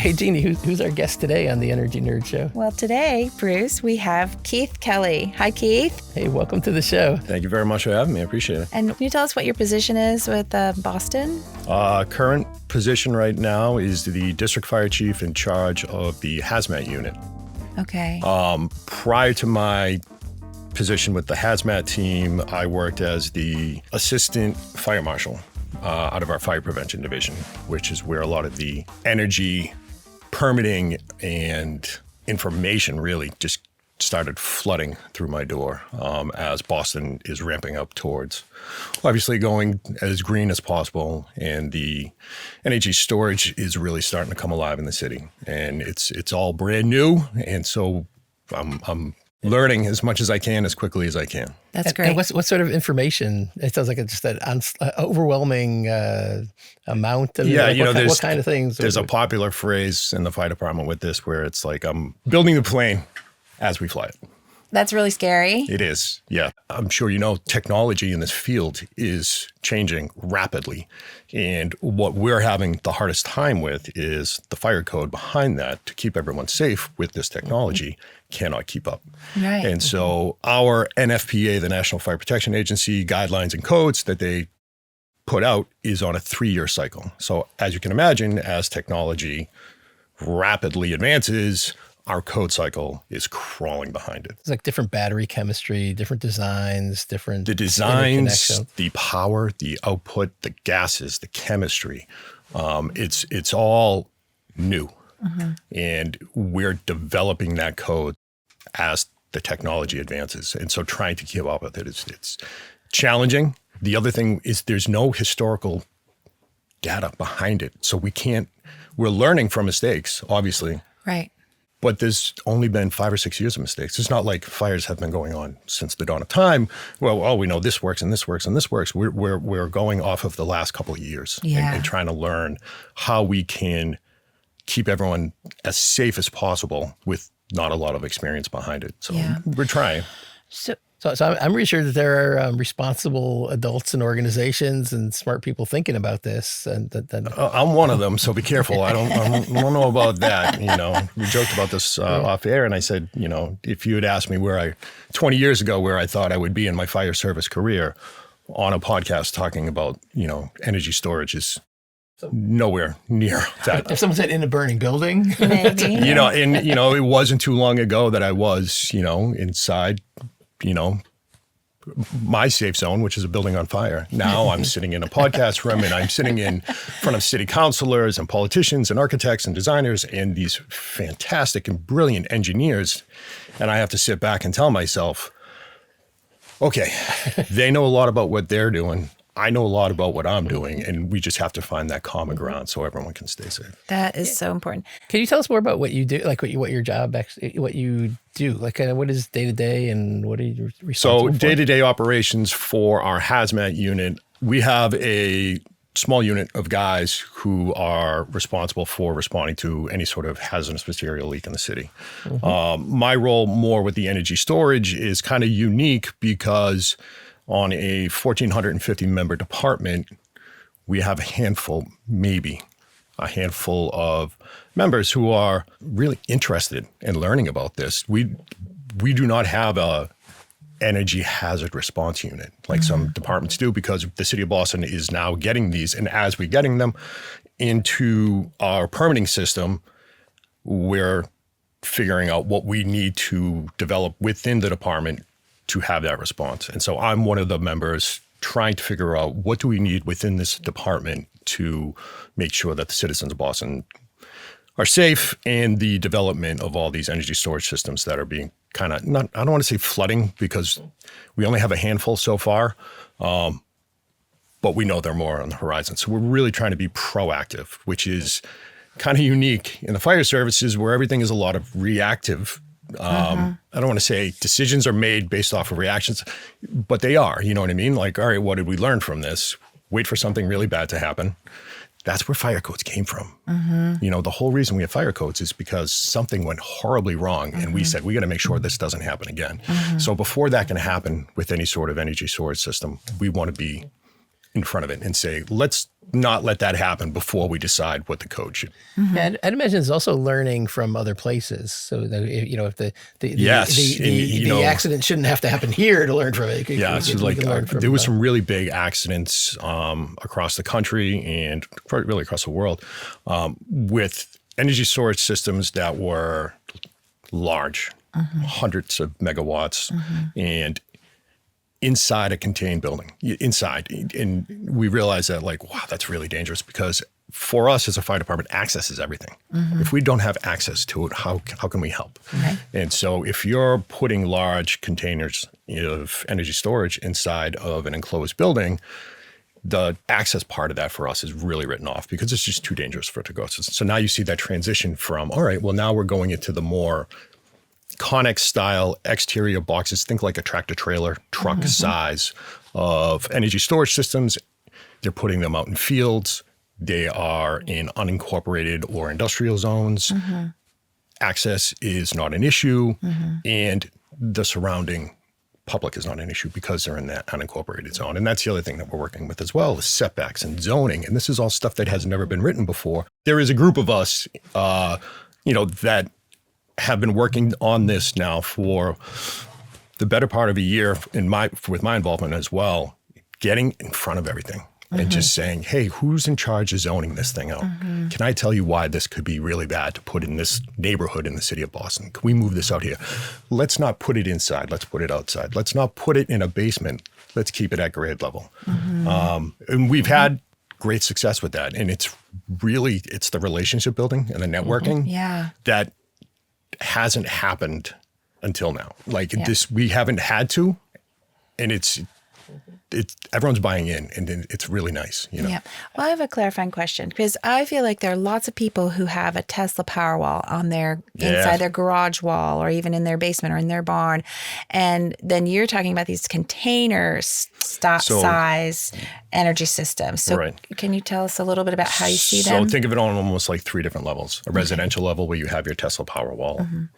Hey, Jeannie, who's our guest today on the Energy Nerd Show? Well, today, Bruce, we have Keith Kelly. Hi, Keith. Hey, welcome to the show. Thank you very much for having me. I appreciate it. And can you tell us what your position is with Boston? Current position right now is the district fire chief in charge of the HAZMAT unit. Okay. Prior to my position with the HAZMAT team, I worked as the assistant fire marshal out of our fire prevention division, which is where a lot of the energy permitting and information really just started flooding through my door as Boston is ramping up towards obviously going as green as possible, and the energy storage is really starting to come alive in the city, and it's all brand new, and so I'm learning as much as I can as quickly as I can. That's great. And what sort of information? It sounds like it's just an overwhelming amount of what kind of things? There's a popular phrase in the fire department with this where it's like, I'm building the plane as we fly it. That's really scary. It is, yeah. I'm sure you know technology in this field is changing rapidly. And what we're having the hardest time with is the fire code behind that to keep everyone safe with this technology cannot keep up. Right. And so our NFPA, the National Fire Protection Agency, guidelines and codes that they put out is on a 3-year cycle. So as you can imagine, as technology rapidly advances, our code cycle is crawling behind it. It's like different battery chemistry, different designs, different... The designs, the power, the output, the gases, the chemistry, it's all new. Mm-hmm. And we're developing that code as the technology advances. And so trying to keep up with it it's challenging. The other thing is there's no historical data behind it. So we're learning from mistakes, obviously. Right. But there's only been 5 or 6 years of mistakes. It's not like fires have been going on since the dawn of time. Well, we know this works and this works and this works. We're going off of the last couple of years and trying to learn how we can keep everyone as safe as possible with not a lot of experience behind it. So we're trying. So I'm really sure that there are responsible adults and organizations and smart people thinking about this. And I'm one of them, so be careful. I don't know about that. We joked about this off air, and I said, if you had asked me 20 years ago where I thought I would be in my fire service career, on a podcast talking about energy storage is nowhere near that. If someone said in a burning building, maybe. It wasn't too long ago that I was, inside. My safe zone, which is a building on fire. Now I'm sitting in a podcast room and I'm sitting in front of city councilors and politicians and architects and designers and these fantastic and brilliant engineers. And I have to sit back and tell myself, okay, they know a lot about what they're doing. I know a lot about what I'm doing, and we just have to find that common ground so everyone can stay safe. That is so important. Can you tell us more about what you do, like what your job actually, what you do, like what is day to day, and what are you responsible for? So day to day operations for our HAZMAT unit, we have a small unit of guys who are responsible for responding to any sort of hazardous material leak in the city. Mm-hmm. My role more with the energy storage is kind of unique because on a 1,450 member department, we have a handful of members who are really interested in learning about this. We do not have a energy hazard response unit like some departments do, because the city of Boston is now getting these. And as we're getting them into our permitting system, we're figuring out what we need to develop within the department to have that response. And so I'm one of the members trying to figure out what do we need within this department to make sure that the citizens of Boston are safe, and the development of all these energy storage systems that are being kind of, I don't want to say flooding because we only have a handful so far, but we know there are more on the horizon. So we're really trying to be proactive, which is kind of unique in the fire services where everything is a lot of reactive. I don't want to say decisions are made based off of reactions, but they are, you know what I mean? Like, all right, what did we learn from this? Wait for something really bad to happen. That's where fire codes came from. Mm-hmm. The whole reason we have fire codes is because something went horribly wrong, and we said, we got to make sure this doesn't happen again. So before that can happen with any sort of energy storage system, we want to be in front of it and say, let's not let that happen before we decide what the code should. Yeah, I'd imagine it's also learning from other places. So that, if the accident shouldn't have to happen here to learn from it. There was some really big accidents across the country and really across the world with energy storage systems that were large, hundreds of megawatts, and inside a contained building, and we realized that wow, that's really dangerous because for us as a fire department, access is everything. If we don't have access to it, how can we help? Okay. And so if you're putting large containers of energy storage inside of an enclosed building, the access part of that for us is really written off because it's just too dangerous for it to go. So now you see that transition from, all right, well, now we're going into the more Connex style exterior boxes, think like a tractor trailer truck size of energy storage systems. They're putting them out in fields. They are in unincorporated or industrial zones. Access is not an issue, and the surrounding public is not an issue because they're in that unincorporated zone. And that's the other thing that we're working with as well is setbacks and zoning. And this is all stuff that has never been written before. There is a group of us, that have been working on this now for the better part of a year with my involvement as well, getting in front of everything and just saying, hey, who's in charge of zoning this thing out? Can I tell you why this could be really bad to put in this neighborhood in the city of Boston? Can we move this out here? Let's not put it inside. Let's put it outside. Let's not put it in a basement. Let's keep it at grade level. And we've had great success with that. And it's the relationship building and the networking that hasn't happened until now. This, we haven't had to, and it's everyone's buying in, and it's really nice. Yeah. Well, I have a clarifying question because I feel like there are lots of people who have a Tesla Powerwall on their inside their garage wall, or even in their basement or in their barn, and then you're talking about these container size energy systems. So can you tell us a little bit about how you see them? So think of it on almost like three different levels. A residential level where you have your Tesla Powerwall,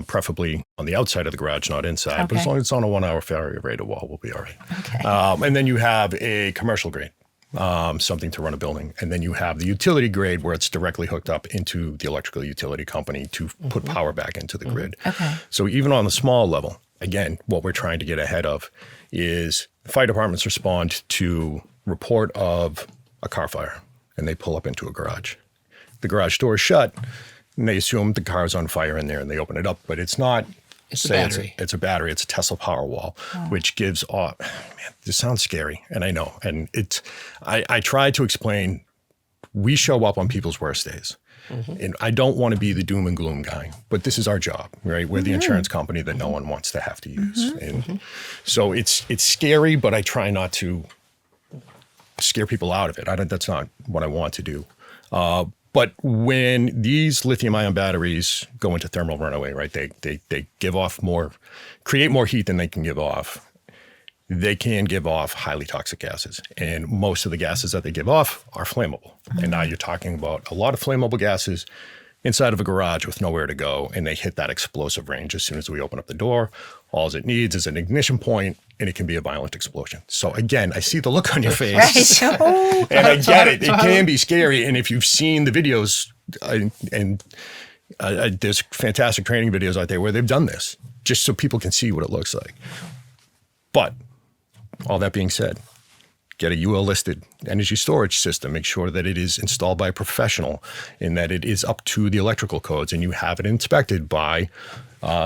preferably on the outside of the garage, not inside. But as long as it's on a 1 hour failure rated wall, we'll be all right. Okay. And then you have a commercial grade, something to run a building. And then you have the utility grade where it's directly hooked up into the electrical utility company to put power back into the grid. Okay. So even on the small level, again, what we're trying to get ahead of is fire departments respond to report of a car fire and they pull up into a garage. The garage door is shut and they assume the car is on fire in there and they open it up, but it's not. It's a battery. It's a battery. It's a Tesla Powerwall, which gives off, man, this sounds scary. And I know. And I try to explain, we show up on people's worst days. And I don't want to be the doom and gloom guy, but this is our job, right? We're the insurance company that no one wants to have to use. And so it's scary, but I try not to scare people out of it. That's not what I want to do. But when these lithium-ion batteries go into thermal runaway, right, they give off create more heat than they can give off. They can give off highly toxic gases. And most of the gases that they give off are flammable. And now you're talking about a lot of flammable gases inside of a garage with nowhere to go. And they hit that explosive range as soon as we open up the door. All it needs is an ignition point, and it can be a violent explosion. So again, I see the look on your face. And I get it. It can be scary. And if you've seen the videos, there's fantastic training videos out there where they've done this, just so people can see what it looks like. But all that being said, get a UL-listed energy storage system. Make sure that it is installed by a professional and that it is up to the electrical codes, and you have it inspected by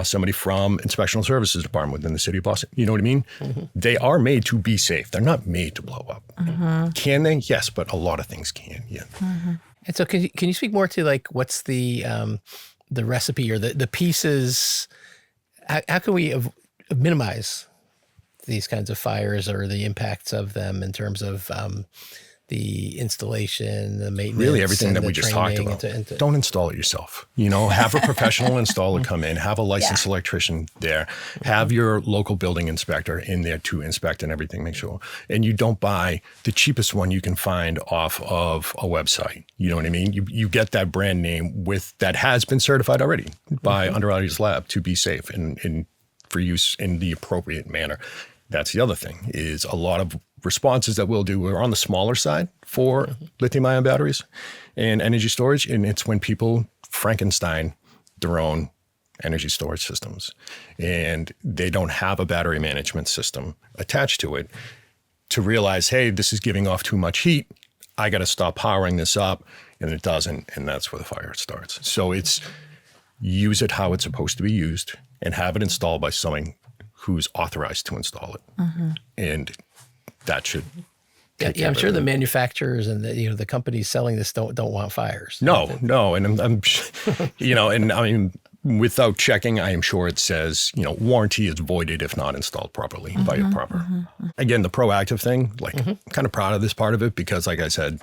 somebody from Inspectional Services Department within the city of Boston. You know what I mean? They are made to be safe. They're not made to blow up. Can they? Yes, but a lot of things can. Yeah. And so, can you speak more to what's the recipe or the pieces? How can we minimize these kinds of fires or the impacts of them in terms of the installation, the maintenance, really everything that we just talked about. Don't install it yourself. Have a professional installer come in, have a licensed electrician there, have your local building inspector in there to inspect and everything, make sure. And you don't buy the cheapest one you can find off of a website. You know what I mean? You get that brand name that has been certified already by Underwriters Lab to be safe and for use in the appropriate manner. That's the other thing is a lot of responses that we'll do are on the smaller side for lithium-ion batteries and energy storage. And it's when people Frankenstein their own energy storage systems and they don't have a battery management system attached to it to realize, hey, this is giving off too much heat. I got to stop powering this up. And it doesn't. And that's where the fire starts. So it's use it how it's supposed to be used and have it installed by someone who's authorized to install it. And that should. Yeah, I'm sure the manufacturers and the companies selling this don't want fires. No, and I'm and I mean, without checking, I am sure it says warranty is voided if not installed properly by a proper. Again, the proactive thing, like I'm kind of proud of this part of it because, like I said,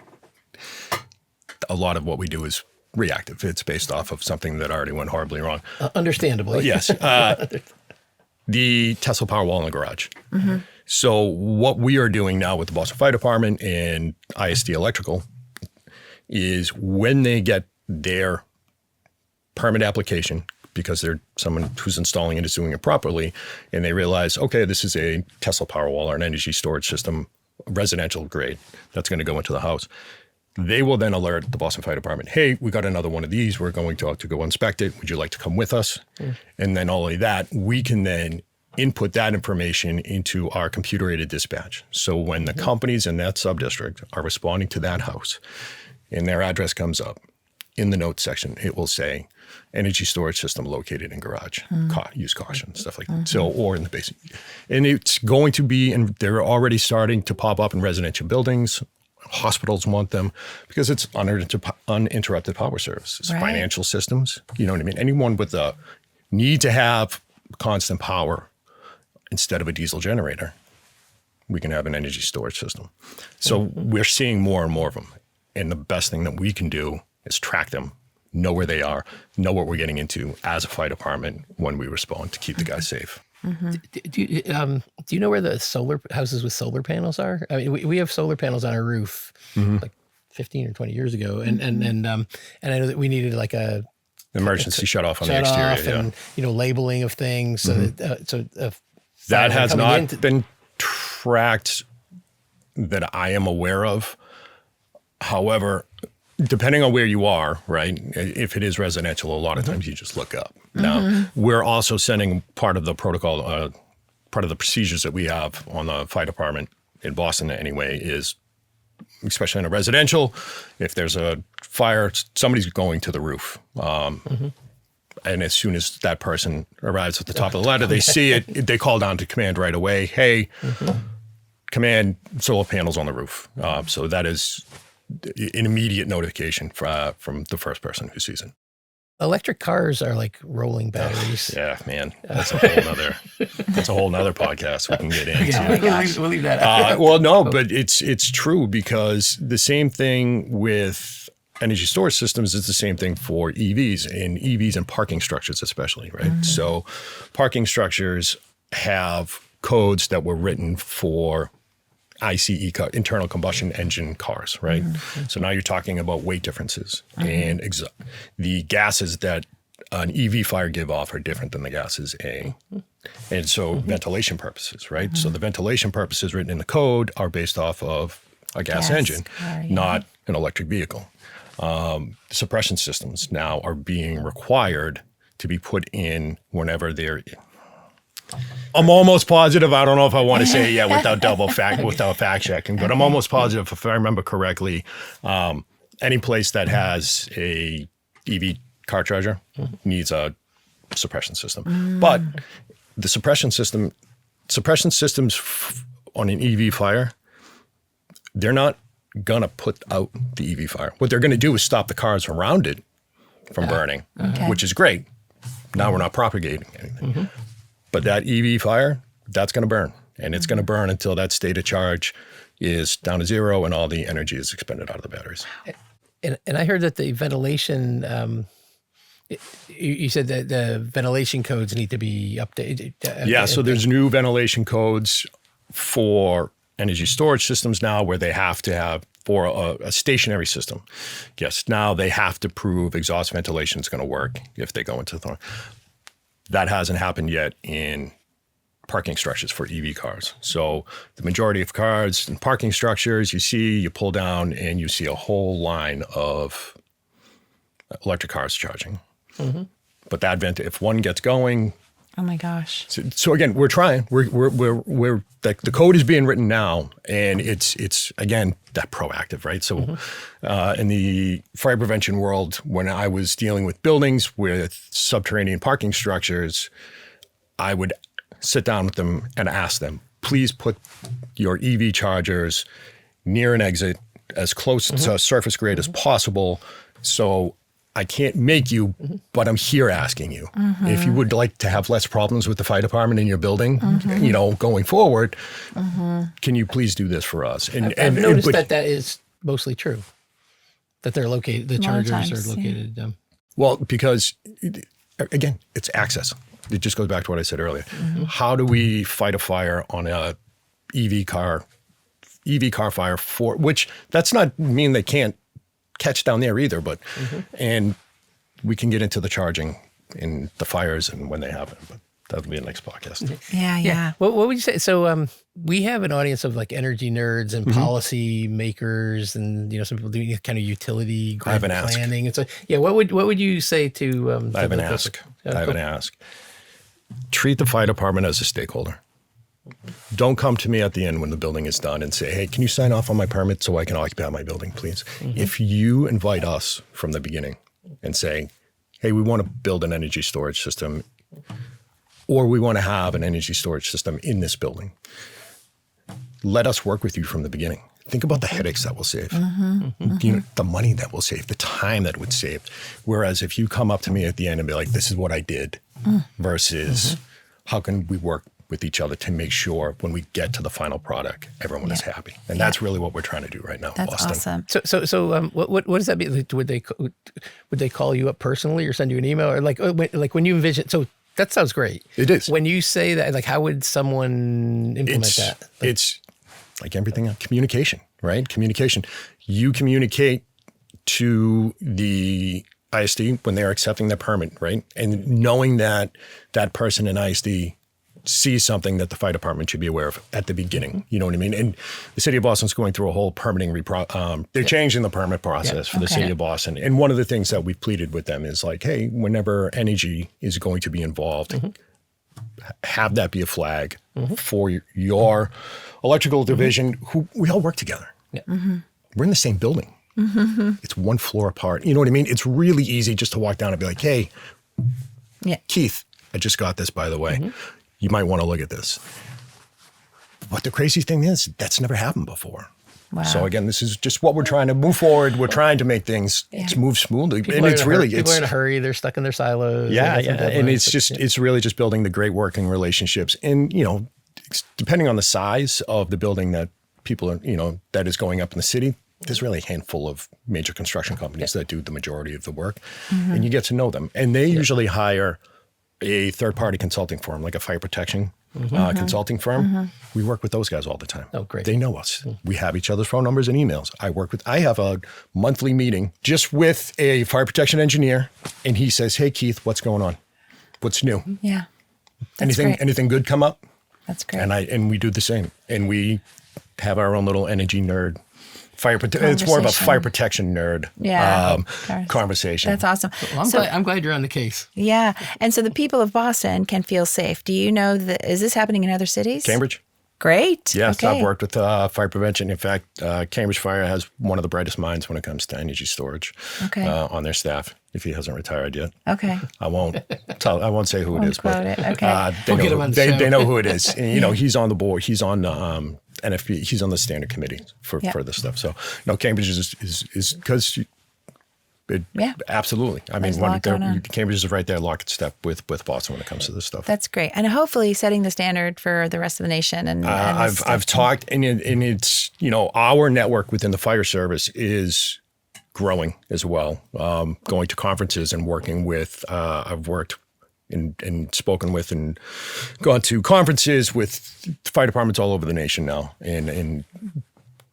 a lot of what we do is reactive. It's based off of something that already went horribly wrong. Understandably, yes. The Tesla Powerwall in the garage. So what we are doing now with the Boston Fire Department and ISD Electrical is when they get their permit application, because they're someone who's installing it is doing it properly, and they realize, okay, this is a Tesla Powerwall or an energy storage system, residential grade, that's going to go into the house. They will then alert the Boston Fire Department, hey, we got another one of these. We're going to go inspect it. Would you like to come with us? And then not only that, we can then input that information into our computer-aided dispatch. So when the companies in that sub-district are responding to that house and their address comes up, in the notes section, it will say energy storage system located in garage, use caution, stuff like that. So, or in the basement. And it's going to be, and they're already starting to pop up in residential buildings. Hospitals want them because it's uninterrupted power services, financial systems. You know what I mean? Anyone with the need to have constant power instead of a diesel generator, we can have an energy storage system. So we're seeing more and more of them. And the best thing that we can do is track them, know where they are, know what we're getting into as a fire department when we respond to keep the guys safe. Do you know where the solar houses with solar panels are? I mean, we have solar panels on our roof like 15 or 20 years ago. And I know that we needed like a emergency shut off on the exterior. And, labeling of things. That has not been tracked that I am aware of. However, depending on where you are, right? If it is residential, a lot of times you just look up. Now, we're also sending part of the protocol, part of the procedures that we have on the fire department in Boston anyway is, especially in a residential, if there's a fire, somebody's going to the roof. And as soon as that person arrives at the top of the ladder, they see it, they call down to command right away. Hey, command, solar panels on the roof. So that is an immediate notification from the first person who sees it. Electric cars are like rolling batteries. Yeah, man, that's a whole nother podcast we can get into. We'll leave that out. Well, no, but it's true because the same thing with energy storage systems is the same thing for EVs and parking structures especially, right? So parking structures have codes that were written for ICE, internal combustion engine cars, right? So now you're talking about weight differences and the gases that an EV fire give off are different than the gases and so ventilation purposes, right? So the ventilation purposes written in the code are based off of a gas engine, not an electric vehicle. Suppression systems now are being required to be put in whenever they're I'm almost positive. I don't know if I want to say without fact checking, but I'm almost positive if I remember correctly. Any place that has a EV car charger needs a suppression system, but the suppression systems on an EV fire, they're not gonna put out the EV fire. What they're gonna do is stop the cars around it from burning, which is great. Now we're not propagating anything. But that EV fire, that's going to burn. And it's going to burn until that state of charge is down to zero and all the energy is expended out of the batteries. And I heard that the ventilation, you said that the ventilation codes need to be updated. Yeah, so there's new ventilation codes for energy storage systems now where they have to have, for a stationary system, yes, now they have to prove exhaust ventilation is going to work if they go into the... That hasn't happened yet in parking structures for EV cars. So the majority of cars and parking structures you pull down and you see a whole line of electric cars charging. Mm-hmm. But the advent, if one gets going. Oh my gosh. So again, we're trying. We're the code is being written now, and it's again that proactive, right? So in the fire prevention world, when I was dealing with buildings with subterranean parking structures, I would sit down with them and ask them, please put your EV chargers near an exit as close to surface grade as possible. So I can't make you, but I'm here asking you. If you would like to have less problems with the fire department in your building, going forward, can you please do this for us? And I've noticed that is mostly true, that they're located, the chargers are located. Well, because again, it's access. It just goes back to what I said earlier. How do we fight a fire on a EV car fire which that's not mean they can't catch down there either, but and we can get into the charging in the fires and when they happen, but that'll be the next podcast. Yeah. What would you say? So we have an audience of like energy nerds and policy makers, and some people doing kind of utility grid planning. And so, what would you say to? I have an ask. Treat the fire department as a stakeholder. Don't come to me at the end when the building is done and say, hey, can you sign off on my permit so I can occupy my building, please? If you invite us from the beginning and say, hey, we want to build an energy storage system, or we want to have an energy storage system in this building, let us work with you from the beginning. Think about the headaches that will save, the money that will save, the time that would save. Whereas if you come up to me at the end and be like, this is what I did, versus how can we work with each other to make sure when we get to the final product, everyone is happy. And that's really what we're trying to do right now in Boston. Awesome. So what does that mean? Would they call you up personally or send you an email, or like when you envision? So that sounds great. It is. When you say that, like, how would someone implement that? It's like everything else, communication, right? Communication. You communicate to the ISD when they're accepting the permit, right? And knowing that that person in ISD sees something that the fire department should be aware of at the beginning. You know what I mean? And the city of Boston's going through a whole permitting, they're changing the permit process for the city of Boston. And one of the things that we've pleaded with them is like, hey, whenever energy is going to be involved, have that be a flag for your electrical division, who we all work together. We're in the same building. It's one floor apart. You know what I mean? It's really easy just to walk down and be like, hey, Keith, I just got this, by the way. You might want to look at this. But the crazy thing is, that's never happened before. Wow. So again, this is just what we're trying to move forward. We're trying to make things move smoothly. And it's really, people are in a hurry. They're stuck in their silos. And it's really just building the great working relationships. And, depending on the size of the building that people are, that is going up in the city, there's really a handful of major construction companies that do the majority of the work. And you get to know them. And they usually hire a third-party consulting firm, like a fire protection consulting firm. We work with those guys all the time. Oh, great. They know us. We have each other's phone numbers and emails. I have a monthly meeting just with a fire protection engineer, and he says, hey, Keith, what's going on? What's new? Yeah. That's Anything good come up? That's great. And we do the same. And we have our own little energy nerd it's more of a fire protection nerd conversation. That's awesome. Well, I'm glad you're on the case. Yeah. And so the people of Boston can feel safe. Do you know is this happening in other cities? Cambridge. Great. Yes, okay. I've worked with fire prevention. In fact, Cambridge Fire has one of the brightest minds when it comes to energy storage on their staff. If he hasn't retired yet, I won't say who it is, but they know who it is. And, he's on the board. He's on NFP. He's on the standard committee for this stuff. So no, Cambridge is because. Absolutely. I mean, Cambridge is right there, lock and step with Boston when it comes to this stuff. That's great, and hopefully setting the standard for the rest of the nation. And I've talked, and it's our network within the fire service is growing as well. Going to conferences and working with. I've worked and spoken with and gone to conferences with fire departments all over the nation now, and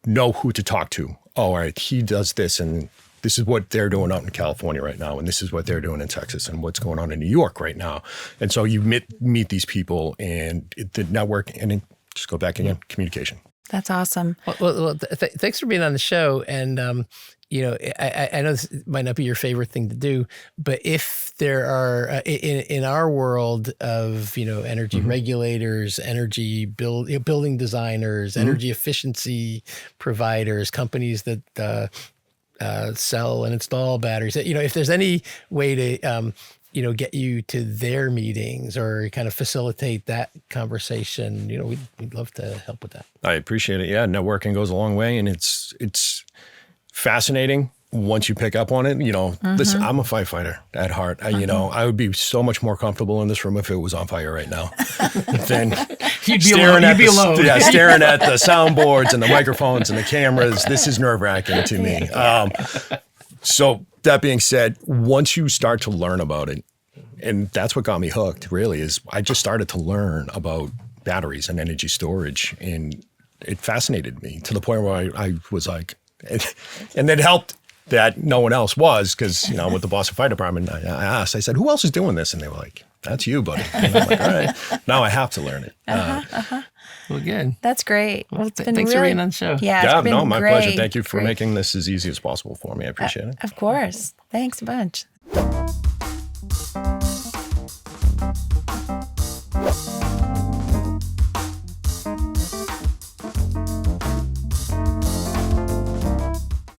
know who to talk to. Oh, all right, he does this and. this is what they're doing out in California right now, and this is what they're doing in Texas, and what's going on in New York right now. And so you meet these people, and the network, and then just go back again, communication. That's awesome. Well, thanks for being on the show. And, I know this might not be your favorite thing to do, but if there are, in our world of, energy regulators, energy building designers, energy efficiency providers, companies that sell and install batteries, if there's any way to, get you to their meetings or kind of facilitate that conversation, we'd love to help with that. I appreciate it. Yeah, networking goes a long way, and it's fascinating once you pick up on it. Listen, I'm a firefighter at heart. I would be so much more comfortable in this room if it was on fire right now than you'd be alone. Yeah, staring at the soundboards and the microphones and the cameras. This is nerve-wracking to me. So that being said, once you start to learn about it, and that's what got me hooked, really, is I just started to learn about batteries and energy storage, and it fascinated me to the point where I was like, and it helped that no one else was, because, with the Boston Fire Department, I said, who else is doing this? And they were like, that's you, buddy. And I'm like, all right, now I have to learn it. Well, good. That's great. Well, it's been thanks for being on the show. Yeah, my pleasure. Thank you for making this as easy as possible for me. I appreciate it. Of course. Thanks a bunch.